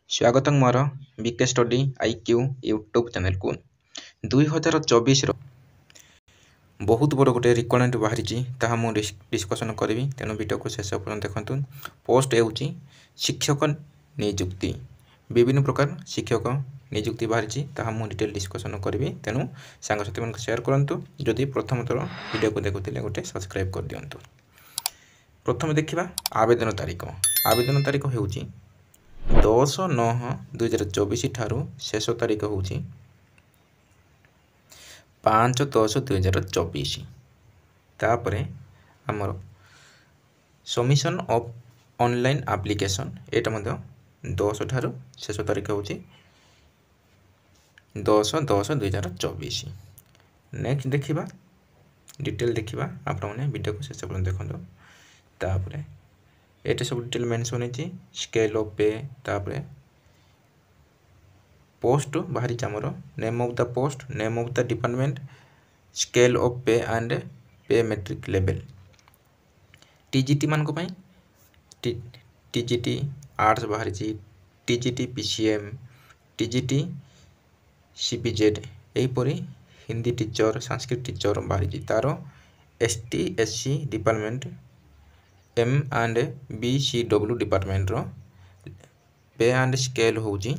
ସ୍ୱାଗତଂ ମୋର ବିକେ study IQ YouTube ଚ୍ୟାନେଲକୁ। 2024 ବହୁତ ବଡ଼ ଗୋଟେ ରିକ୍ୱାରମେଣ୍ଟ ବାହାରିଛି, ତାହା ମୁଁ ଡିସ୍କସନ୍ କରିବି, ତେଣୁ ଭିଡ଼ିଓକୁ ଶେଷ ପର୍ଯ୍ୟନ୍ତ ଦେଖନ୍ତୁ। ପୋଷ୍ଟ ହେଉଛି ଶିକ୍ଷକ ନିଯୁକ୍ତି। ବିଭିନ୍ନ ପ୍ରକାର ଶିକ୍ଷକ ନିଯୁକ୍ତି ବାହାରିଛି, ତାହା ମୁଁ ଡିଟେଲ୍ ଡିସ୍କସନ୍ କରିବି, ତେଣୁ ସାଙ୍ଗସାଥିମାନଙ୍କୁ ସେୟାର କରନ୍ତୁ। ଯଦି ପ୍ରଥମ ଥର ଭିଡ଼ିଓକୁ ଦେଖୁଥିଲେ ଗୋଟେ ସବସ୍କ୍ରାଇବ୍ କରିଦିଅନ୍ତୁ। ପ୍ରଥମେ ଦେଖିବା ଆବେଦନ ତାରିଖ। ଆବେଦନ ତାରିଖ ହେଉଛି 10/9/2024 ଠାରୁ ଶେଷ ତାରିଖ ହେଉଛି 5/10/2024। ତାପରେ ଆମର ସବମିଶନ୍ ଅଫ୍ ଅନଲାଇନ୍ ଆପ୍ଲିକେସନ୍, ଏଇଟା ମଧ୍ୟ 10 ଠାରୁ ଶେଷ ତାରିଖ ହେଉଛି 10/10/2024। ନେକ୍ସଟ ଦେଖିବା ଡିଟେଲ୍ ଦେଖିବା, ଆପଣମାନେ ଭିଡ଼ିଓକୁ ଶେଷ ପର୍ଯ୍ୟନ୍ତ ଦେଖନ୍ତୁ। ତାପରେ ଏଇଟା ସବୁ ଡିଟେଲ୍ ମେନସନ୍ ହେଇଛି, ସ୍କେଲ୍ ଅଫ୍ ପେ, ତାପରେ ପୋଷ୍ଟ ବାହାରିଛି ଆମର, name of the post, name of the department, scale of pay and pay matrix level. TGT ମାନଙ୍କ ପାଇଁ ଟିଜିଟି ଆର୍ଟ୍ସ ବାହାରିଛି, ଟିଜିଟି ପିସିଏମ୍, ଟିଜିଟି ସିପିଜେଡ୍, ଏହିପରି ହିନ୍ଦୀ ଟିଚର, ସାଂସ୍କ୍ରିଟ ଟିଚର ବାହାରିଛି। ତାର ST SC department, M and BCW ଡିପାର୍ଟମେଣ୍ଟର pay and scale ହେଉଛି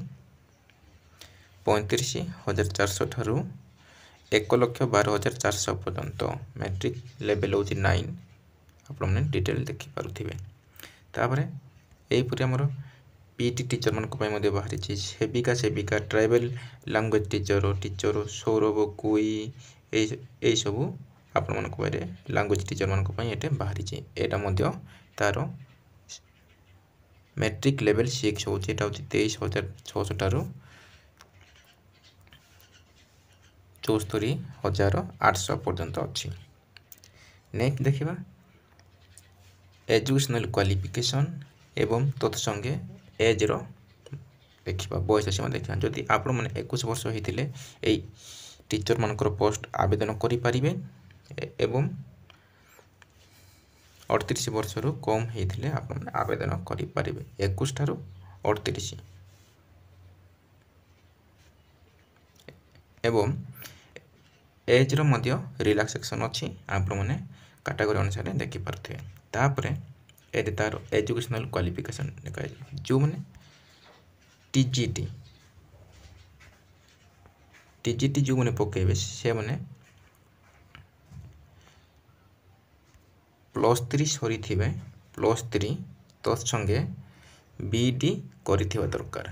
35,400 ଠାରୁ 1,12,400 ପର୍ଯ୍ୟନ୍ତ। ମେଟ୍ରିକ୍ ଲେଭେଲ୍ ହେଉଛି 9, ଆପଣମାନେ ଡିଟେଲ୍ ଦେଖିପାରୁଥିବେ। ତାପରେ ଏହିପରି ଆମର ପିଟି ଟିଚରମାନଙ୍କ ପାଇଁ ମଧ୍ୟ ବାହାରିଛି, ସେବିକା, tribal language teacher Saura Kui, ଏହିସବୁ ଆପଣମାନଙ୍କ ପାଖରେ ଲାଙ୍ଗୁଏଜ୍ ଟିଚରମାନଙ୍କ ପାଇଁ ଏଇଟା ବାହାରିଛି। ଏଇଟା ମଧ୍ୟ ତାର ମେଟ୍ରିକ୍ ଲେଭେଲ୍ 6 ହେଉଛି, ଏଇଟା ହେଉଛି 23,600 ଠାରୁ 74,800 ପର୍ଯ୍ୟନ୍ତ ଅଛି। ନେକ୍ସଟ ଦେଖିବା ଏଜୁକେସନାଲ୍ କ୍ୱାଲିଫିକେସନ୍ ଏବଂ ତତ୍ସଙ୍ଗେ ଏଜ୍ର ଦେଖିବା, ବୟସ ସୀମା ଦେଖିବା। ଯଦି ଆପଣମାନେ 21 ବର୍ଷ ହୋଇଥିଲେ ଏଇ ଟିଚରମାନଙ୍କର ପୋଷ୍ଟ ଆବେଦନ କରିପାରିବେ ଏବଂ 38 ବର୍ଷରୁ କମ୍ ହୋଇଥିଲେ ଆପଣମାନେ ଆବେଦନ କରିପାରିବେ। 21 ଠାରୁ 38 ଏବଂ ଏଜ୍ର ମଧ୍ୟ ରିଲାକ୍ସେସନ୍ ଅଛି, ଆପଣମାନେ କାଟାଗୋରୀ ଅନୁସାରେ ଦେଖିପାରୁଥିବେ। ତାପରେ ଏଠି ତାର ଏଜୁକେସନାଲ୍ କ୍ୱାଲିଫିକେସନ୍ ଦେଖାଯାଇଛି। ଯେଉଁମାନେ ଟିଜିଟି ଯେଉଁମାନେ ପକାଇବେ ସେମାନେ +3 ସରିଥିବେ, +3 ତତ୍ସଙ୍ଗେ ବିଇଡି କରିଥିବା ଦରକାର।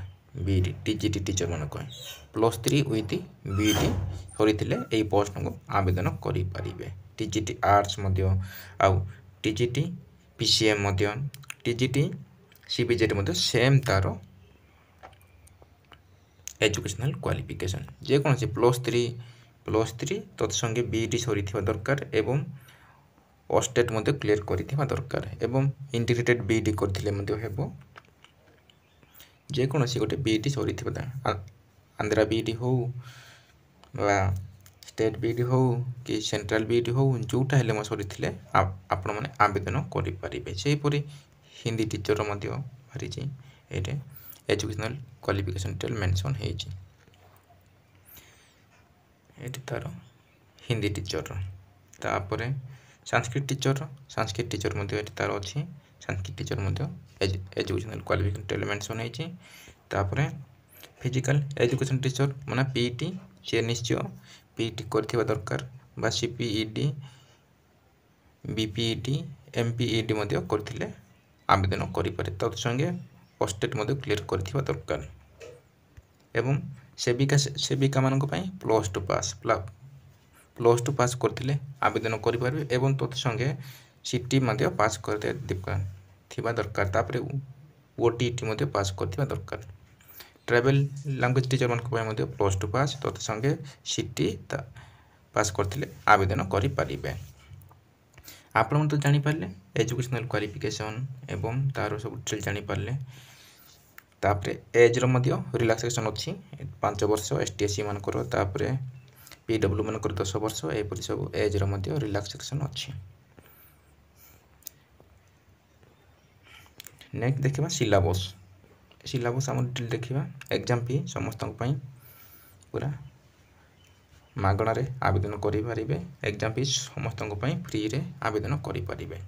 ବିଇଡି ଟିଜିଟି ଟିଚରମାନଙ୍କ ପାଇଁ +3 ୱିଥ୍ ବିଇଡି କରିଥିଲେ ଏହି ପୋଷ୍ଟକୁ ଆବେଦନ କରିପାରିବେ। ଟିଜିଟି ଆର୍ଟ୍ସ ମଧ୍ୟ, ଆଉ ଟିଜିଟି ପିସିଏମ୍ ମଧ୍ୟ, ଟିଜିଟି ସିପିଜେଡ୍ ମଧ୍ୟ ସେମ୍ ତାର ଏଜୁକେସନାଲ୍ କ୍ୱାଲିଫିକେସନ୍। ଯେକୌଣସି +3 ତତ୍ସଙ୍ଗେ ବିଇଡି ସରିଥିବା ଦରକାର ଏବଂ ଓଷ୍ଟେଟ୍ ମଧ୍ୟ କ୍ଲିୟର କରିଥିବା ଦରକାର ଏବଂ ଇଣ୍ଟିଗ୍ରେଟେଡ୍ ବିଇଡି କରିଥିଲେ ମଧ୍ୟ ହେବ। ଯେକୌଣସି ଗୋଟେ ବିଇଡି ସରିଥିବା, ଆନ୍ଧ୍ରା ବିଇଡି ହେଉ ବା ଷ୍ଟେଟ୍ ବିଇଡି ହେଉ କି ସେଣ୍ଟ୍ରାଲ୍ ବିଇଡି ହେଉ, ଯେଉଁଟା ହେଲେ ମଧ୍ୟ ସରିଥିଲେ ଆପଣମାନେ ଆବେଦନ କରିପାରିବେ। ସେହିପରି ହିନ୍ଦୀ ଟିଚର ମଧ୍ୟ ବାହାରିଛି, ଏଇଠି ଏଜୁକେସନାଲ୍ କ୍ୱାଲିଫିକେସନ୍ ଡିଟେଲ୍ ମେନସନ୍ ହେଇଛି। ଏଠି ତାର ହିନ୍ଦୀ ଟିଚର। ତାପରେ ସାଂସ୍କ୍ରିଟ ଟିଚର ମଧ୍ୟ ଏଠି ତାର ଅଛି। ସାଂସ୍କ୍ରିଟ ଟିଚର ମଧ୍ୟ ଏଜୁକେସନାଲ୍ କ୍ୱାଲିଫିକେସନ୍ ଡିଟେଲ୍ ମେନସନ୍ ହେଇଛି। ତାପରେ ଫିଜିକାଲ୍ ଏଜୁକେସନ୍ ଟିଚର ମାନେ ପିଇଟି, ସେ ନିଶ୍ଚୟ ପିଇଟି କରିଥିବା ଦରକାର ବା ସିପିଇଡି, ବିପିଇଡି, ଏମପିଇଡି ମଧ୍ୟ କରିଥିଲେ ଆବେଦନ କରିପାରେ। ତତ୍ସଙ୍ଗେ ଓଷ୍ଟେଟ୍ ମଧ୍ୟ କ୍ଲିୟର କରିଥିବା ଦରକାର ଏବଂ ସେବିକାମାନଙ୍କ ପାଇଁ +2 ପାସ୍ କରିଥିଲେ ଆବେଦନ କରିପାରିବେ ଏବଂ ତତ୍ସଙ୍ଗେ ସିଟି ମଧ୍ୟ ପାସ୍ କରିଥିବା ଦରକାର। ତାପରେ ଓଟିଇଟି ମଧ୍ୟ ପାସ୍ କରିଥିବା ଦରକାର। ଟ୍ରାଇବାଲ୍ ଲାଙ୍ଗୁଏଜ୍ ଟିଚରମାନଙ୍କ ପାଇଁ ମଧ୍ୟ +2 ପାସ୍, ତତ୍ସଙ୍ଗେ ସିଟି ପାସ୍ କରିଥିଲେ ଆବେଦନ କରିପାରିବେ। ଆପଣମାନେ ତ ଜାଣିପାରିଲେ ଏଜୁକେସନାଲ୍ କ୍ୱାଲିଫିକେସନ୍ ଏବଂ ତାର ସବୁ ଡିଟେଲ୍ ଜାଣିପାରିଲେ। ତାପରେ ଏଜ୍ର ମଧ୍ୟ ରିଲାକ୍ସେସନ୍ ଅଛି, 5 ବର୍ଷ ଏସଟି ଏସସି ମାନଙ୍କର, ତାପରେ ପିଡବ୍ଲ୍ୟୁ ମାନଙ୍କର 10 ବର୍ଷ, ଏହିପରି ସବୁ ଏଜ୍ର ମଧ୍ୟ ରିଲାକ୍ସେସନ୍ ଅଛି। ନେକ୍ସଟ ଦେଖିବା ସିଲାବସ୍। सिलेबस आम डिटेल देखा एग्जाम फी समस्त पूरा मागणार आवेदन करें एग्जाम फी समस्त फ्री रे आवेदन करें।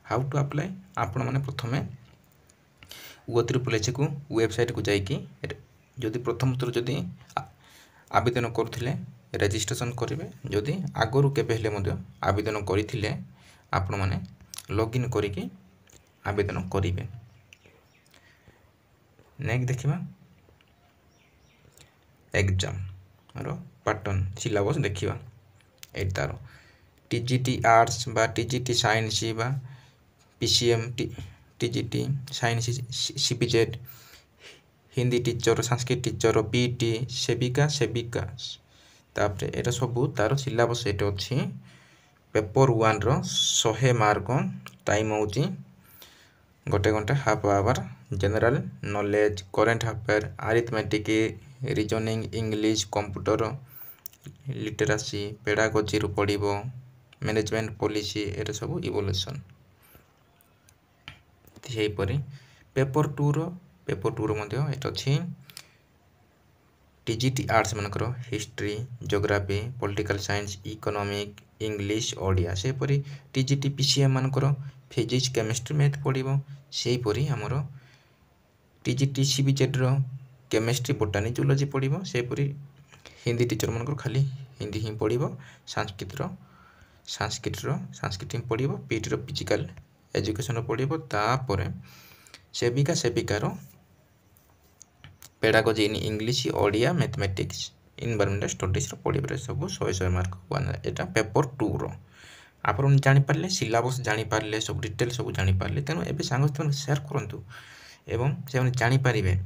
हाउ टू अप्लाई आपण मैंने प्रथम O3 को वेबसाइट को जाइए जदि प्रथम थर जदि आवेदन करुले रेजिस्ट्रेशन करेंगे जदि आगु केवे आवेदन करते आपण मैंने लॉगिन करके आवेदन करेंगे। नेक्स्ट देखा एग्जाम पैटर्न सिलेबस देखा ये तार टीजीटी आर्ट्स बा टीजीटी साइंस बा PCM TGT science CBZ Hindi teacher Sanskrit teacher PT सेविका तापर एटा सब तार सिलेबस ये अच्छी पेपर 1 100 मार्क टाइम होची गोटे घंटा half hour general knowledge current affair arithmetic reasoning English computer literacy pedagogy रु पड़ो मैनेजमेंट पॉलिसी ये सब इवोल्यूशन सेहीपरि पेपर 2 मध्य ये अच्छी टीजीटी आर्ट्स मानकर history geography political science economic English Odia सेहीपरि टीजीटी पीसीएम मानकर फिजिक्स केमिस्ट्री मैथ पड़ो सेहीपरि आमर टीजीटी सीबीजेड रो केमिस्ट्री बोटानी जूलॉजी पड़ो सेहीपरि हिंदी टीचर मानकर खाली हिंदी ही पड़ो संस्कृत ही पड़ो पीटी रो फिजिकल एजुकेशन पड़ो तापर सेविकार pedagogy in English Odia mathematics environmental studies पड़े सब 100 मार्क यहाँ पेपर 2 आप जापारे सिलेबस जापारे सब डिटेल सब जापारे तेणु ए सांग सेयार करूँ एवं से जापारे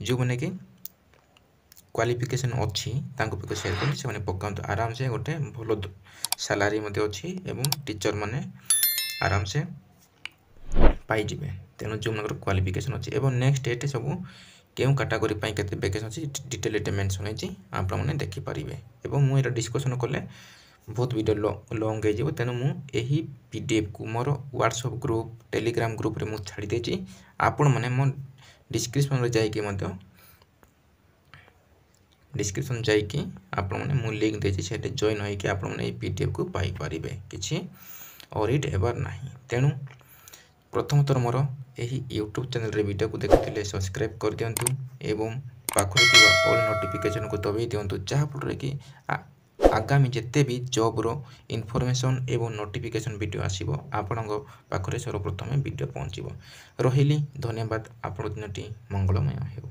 जो मैंने कि क्वालिफिकेशन अच्छी सेयार कर से पकात आराम से गोटे भल सैलरी अच्छी एवं टीचर माने आराम से पाइबे तेणु जो मन क्वालिफिकेशन अच्छी एवं नेक्स्ट डेट सब क्यों कैटेगरी के वैकेंसी अच्छी डिटेल ये मेंशन होती आप देखिपारे एवं मुझे डिस्कसन कले बहुत वीडियो लॉन्ग हो तेणु मुझे पीडीएफ को मोर व्हाट्सएप ग्रुप टेलीग्राम ग्रुप रे मुझे छाड़ी देछि आपण माने मो डिस्क्रिप्शन रे जाइए डिस्क्रिप्शन जाइए आपण माने मु लिंक देछि सेटे जॉइन होइके आपण माने पीडीएफ को पाई परिबे किछि और इट एवर नाही। तेणु प्रथम थर मोर यही यूट्यूब चैनल रे वीडियो को देखुथिले सब्सक्राइब कर दियंतु एवं पाखरे थिबा ऑल नोटिफिकेशन को दबाई दियंतु जहा फल कि आगामी जिते भी जॉब रो इनफॉरमेशन एवं नोटिफिकेशन वीडियो आसीबो आपणक पाखरे सर्वप्रथम वीडियो पहुँचो। रहिली धन्यवाद। आपण दिनटी मंगलमय हेउ।